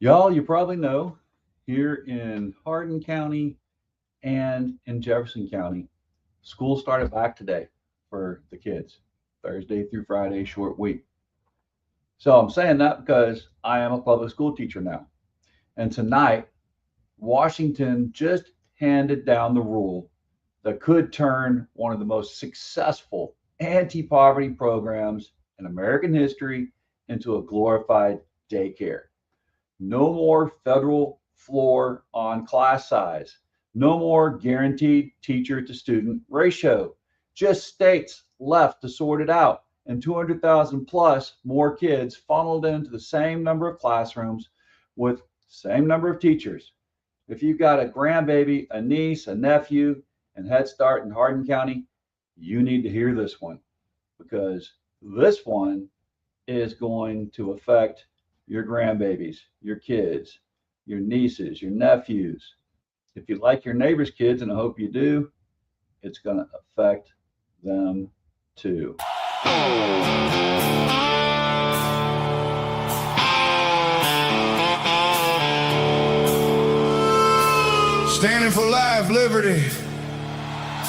Y'all, you probably know here in Hardin County and in Jefferson County, school started back today for the kids, Thursday through Friday, short week. So I'm saying that because I am a public school teacher now. And tonight, Washington just handed down the rule that could turn one of the most successful anti poverty programs in American history into a glorified daycare. No more federal floor on class size. No more guaranteed teacher to student ratio. Just states left to sort it out, and 200,000 plus more kids funneled into the same number of classrooms with same number of teachers. If you've got a grandbaby, a niece, a nephew, and Head Start in Hardin County, you need to hear this one, because this one is going to affect your grandbabies, your kids, your nieces, your nephews. If you like your neighbor's kids, and I hope you do, it's going to affect them too. Standing for life, liberty,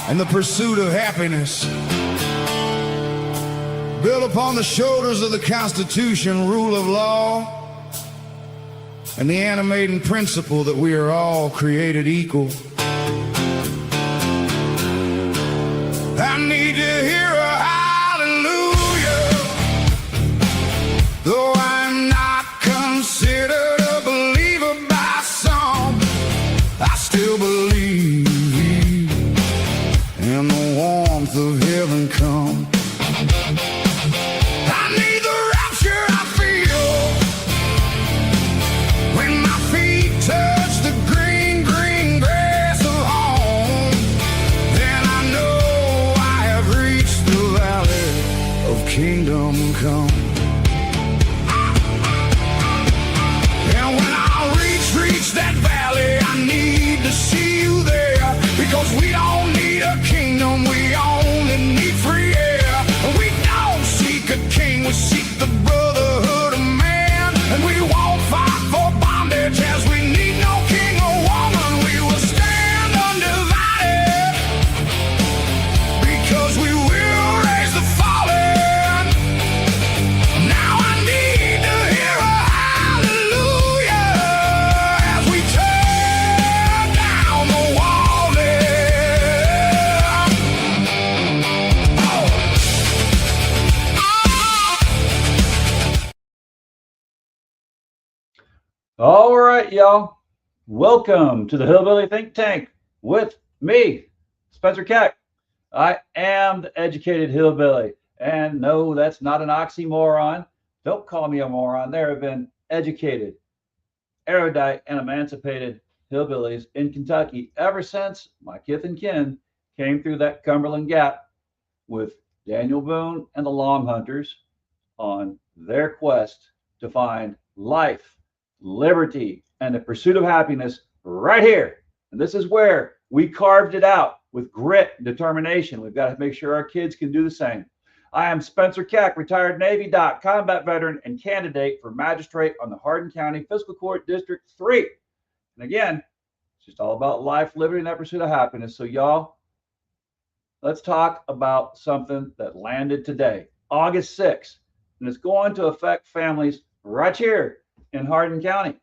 and the pursuit of happiness. Built upon the shoulders of the Constitution, rule of law, and the animating principle that we are all created equal. I need to hear a hallelujah, though I'm not considered a believer by some. I still believe in the warmth of heaven come. I need the rapture I feel when my feet touch the green, green grass of home. Then I know I have reached the valley of kingdom come. And when I reach that valley, I need to see you there, because we don't need a kingdom, we only need free air. We don't seek a king, we seek the brotherhood of man, and we won't fight for bondage, as we need no king or woman. We will stand undivided, because we will raise the fallen. Now I need to hear a hallelujah as we tear down the wall there. All right, y'all. Welcome to the Hillbilly Think Tank with me, Spencer Keck. I am the educated hillbilly. And no, that's not an oxymoron. Don't call me a moron. There have been educated, erudite, and emancipated hillbillies in Kentucky ever since my kith and kin came through that Cumberland Gap with Daniel Boone and the Long Hunters on their quest to find life, liberty, and the pursuit of happiness right here. And this is where we carved it out with grit and determination. We've got to make sure our kids can do the same. I am Spencer Keck, retired Navy doc, combat veteran, and candidate for magistrate on the Hardin County Fiscal Court District 3. And again, it's just all about life, liberty, and that pursuit of happiness. So y'all, let's talk about something that landed today, August 6th, and it's going to affect families right here in Hardin County.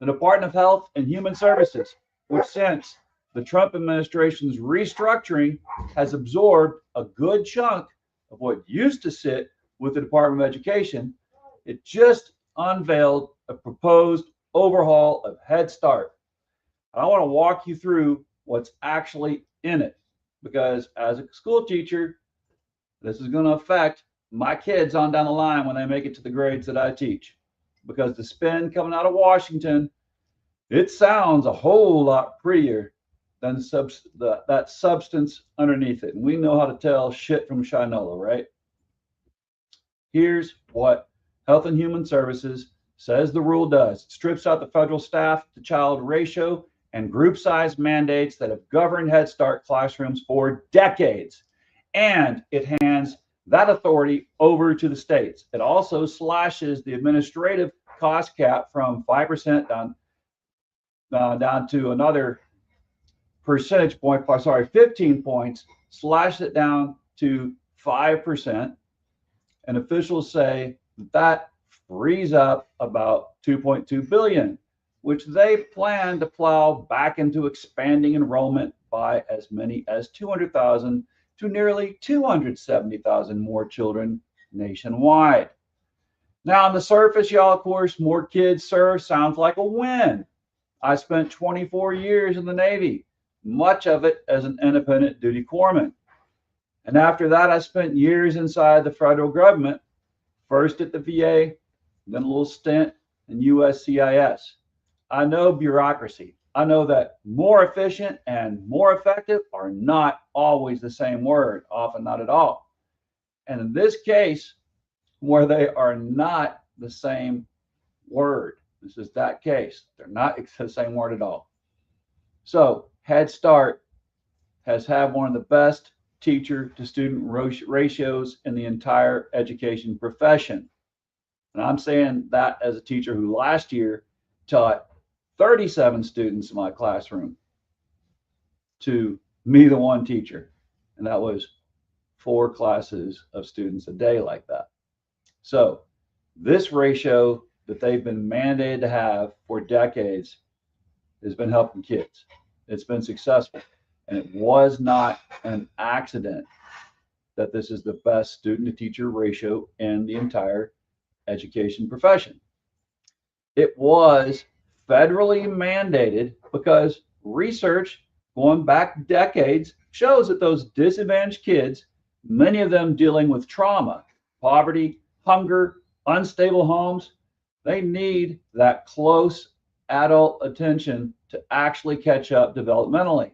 The Department of Health and Human Services, which since the Trump administration's restructuring has absorbed a good chunk of what used to sit with the Department of Education, it just unveiled a proposed overhaul of Head Start. I want to walk you through what's actually in it, because as a school teacher, this is going to affect my kids on down the line when they make it to the grades that I teach. because the spin coming out of Washington, it sounds a whole lot prettier than that substance underneath it. And we know how to tell shit from Shinola, right? Here's what Health and Human Services says the rule does. It strips out the federal staff to child ratio and group size mandates that have governed Head Start classrooms for decades. And it hands that authority over to the states. It also slashes the administrative cost cap from 5% down to another percentage point, 15 points, slashed it down to 5%. And officials say that frees up about $2.2 billion, which they plan to plow back into expanding enrollment by as many as 200,000 to nearly 270,000 more children nationwide. Now, on the surface, y'all, of course, more kids served sounds like a win. I spent 24 years in the Navy, much of it as an independent duty corpsman. And after that, I spent years inside the federal government, first at the VA, then a little stint in USCIS. I know bureaucracy. I know that more efficient and more effective are not always the same word, often not at all. And in this case, where they are not the same word, this is that case. They're not the same word at all. So Head Start has had one of the best teacher to student ratios in the entire education profession. And I'm saying that as a teacher who last year taught 37 students in my classroom to me, the one teacher. And that was 4 classes of students a day like that. So this ratio that they've been mandated to have for decades has been helping kids. It's been successful. And it was not an accident that this is the best student to teacher ratio in the entire education profession. It was federally mandated because research going back decades shows that those disadvantaged kids, many of them dealing with trauma, poverty, hunger, unstable homes, they need that close adult attention to actually catch up developmentally.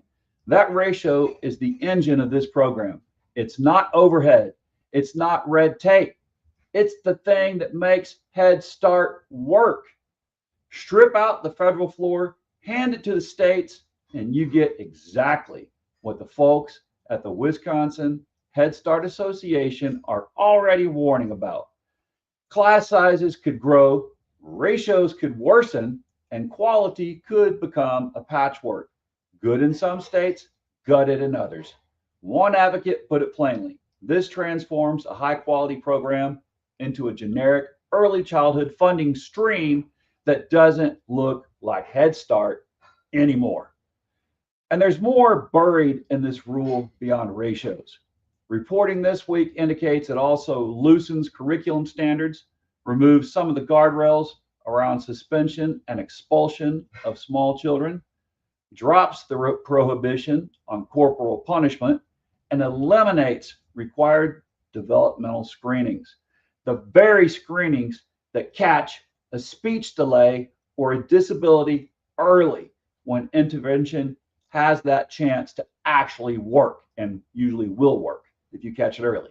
That ratio is the engine of this program. It's not overhead. It's not red tape. It's the thing that makes Head Start work. Strip out the federal floor, hand it to the states, and you get exactly what the folks at the Wisconsin Head Start Association are already warning about. Class sizes could grow, ratios could worsen, and quality could become a patchwork. Good in some states, gutted in others. One advocate put it plainly: this transforms a high quality program into a generic early childhood funding stream that doesn't look like Head Start anymore. And there's more buried in this rule beyond ratios. Reporting this week indicates it also loosens curriculum standards, removes some of the guardrails around suspension and expulsion of small children, drops the prohibition on corporal punishment, and eliminates required developmental screenings. The very screenings that catch a speech delay or a disability early when intervention has that chance to actually work, and usually will work if you catch it early.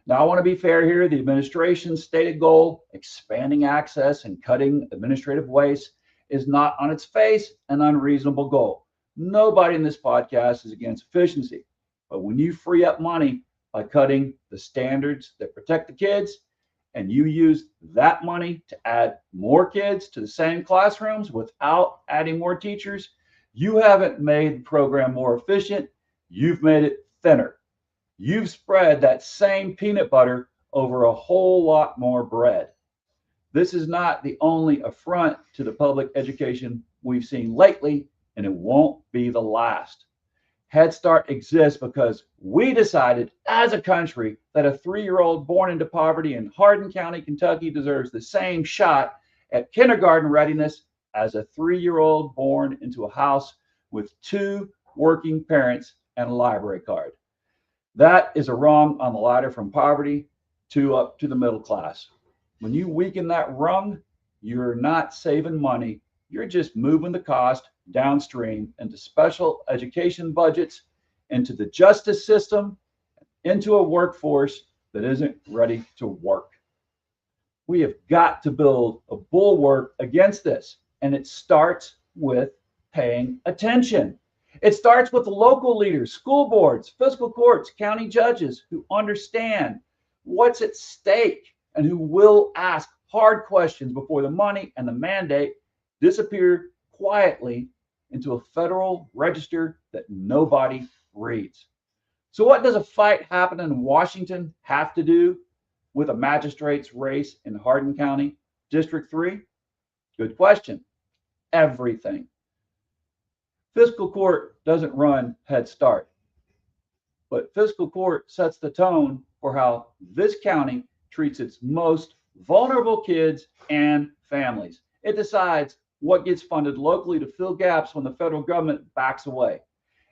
Now, I want to be fair here. The administration's stated goal, expanding access and cutting administrative waste, is not on its face an unreasonable goal. Nobody in this podcast is against efficiency. But when you free up money by cutting the standards that protect the kids, and you use that money to add more kids to the same classrooms without adding more teachers, you haven't made the program more efficient. You've made it thinner. You've spread that same peanut butter over a whole lot more bread. This is not the only affront to the public education we've seen lately, and it won't be the last. Head Start exists because we decided as a country that a 3-year-old born into poverty in Hardin County, Kentucky deserves the same shot at kindergarten readiness as a 3-year-old born into a house with 2 working parents and a library card. That is a rung on the ladder from poverty to up to the middle class. When you weaken that rung, you're not saving money. You're just moving the cost downstream into special education budgets, into the justice system, into a workforce that isn't ready to work. We have got to build a bulwark against this, and it starts with paying attention. It starts with the local leaders, school boards, fiscal courts, county judges who understand what's at stake and who will ask hard questions before the money and the mandate disappear quietly into a federal register that nobody reads. So what does a fight happening in Washington have to do with a magistrate's race in Hardin County, District 3? Good question. Everything. Fiscal court doesn't run Head Start, but fiscal court sets the tone for how this county treats its most vulnerable kids and families. It decides what gets funded locally to fill gaps when the federal government backs away.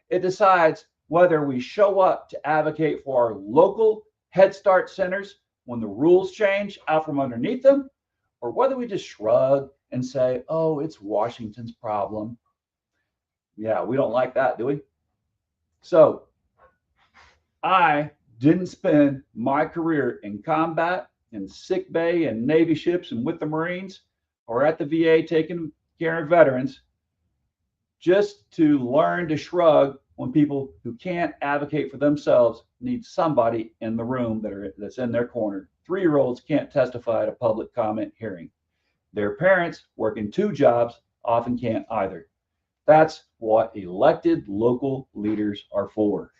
It decides whether we show up to advocate for our local Head Start centers when the rules change out from underneath them, or whether we just shrug and say, oh, it's Washington's problem. Yeah, we don't like that, do we? So I didn't spend my career in combat, in sick bay, and Navy ships, and with the Marines, or at the VA taking care of veterans, just to learn to shrug when people who can't advocate for themselves need somebody in the room that's in their corner. 3-year-olds can't testify at a public comment hearing. Their parents working 2 jobs often can't either. That's what elected local leaders are for.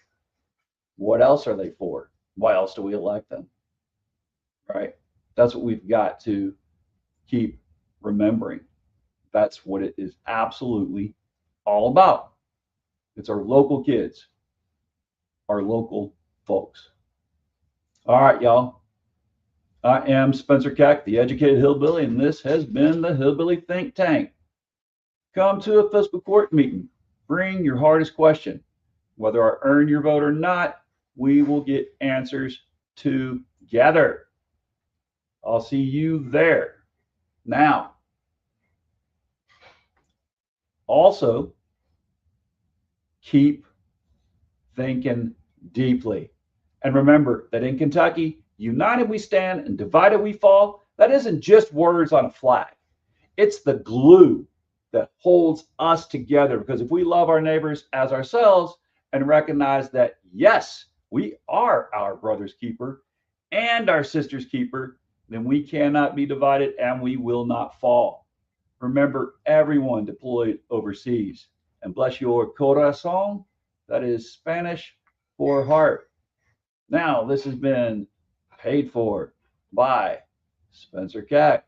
What else are they for? Why else do we elect them? Right? That's what we've got to keep remembering. That's what it is absolutely all about. It's our local kids, our local folks. All right, y'all. I am Spencer Keck, the Educated Hillbilly, and this has been the Hillbilly Think Tank. Come to a fiscal court meeting. Bring your hardest question. Whether I earn your vote or not, we will get answers together. I'll see you there. Now, also, keep thinking deeply. And remember that in Kentucky, united we stand and divided we fall. That isn't just words on a flag. It's the glue that holds us together. Because if we love our neighbors as ourselves and recognize that, yes, we are our brother's keeper and our sister's keeper, then we cannot be divided and we will not fall. Remember, everyone deployed overseas. And bless your corazón, that is Spanish for heart. Now, this has been paid for by Spencer Keck.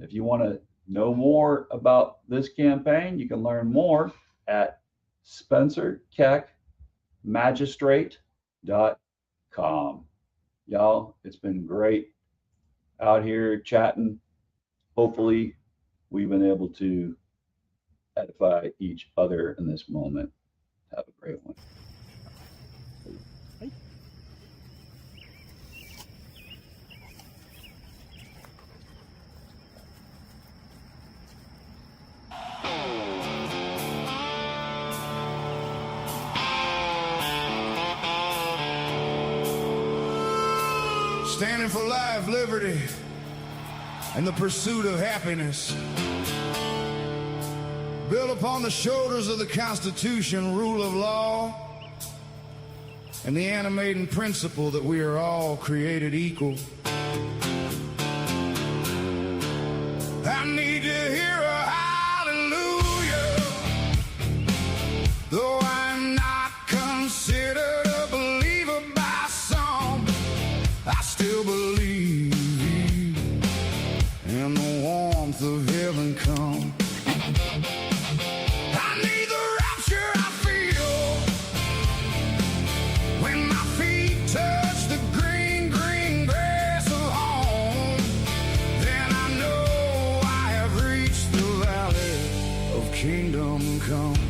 If you want to know more about this campaign, you can learn more at spencerkeckmagistrate.com. Y'all, it's been great out here chatting. Hopefully, we've been able to edify each other in this moment. Have a great one. Standing for life, liberty, and the pursuit of happiness. Built upon the shoulders of the Constitution, rule of law, and the animating principle that we are all created equal. I need to hear a hallelujah, though I'm not considered a believer by some. I still believe in the warmth of heaven come. I need the rapture I feel when my feet touch the green, green grass of home. Then I know I have reached the valley of kingdom come.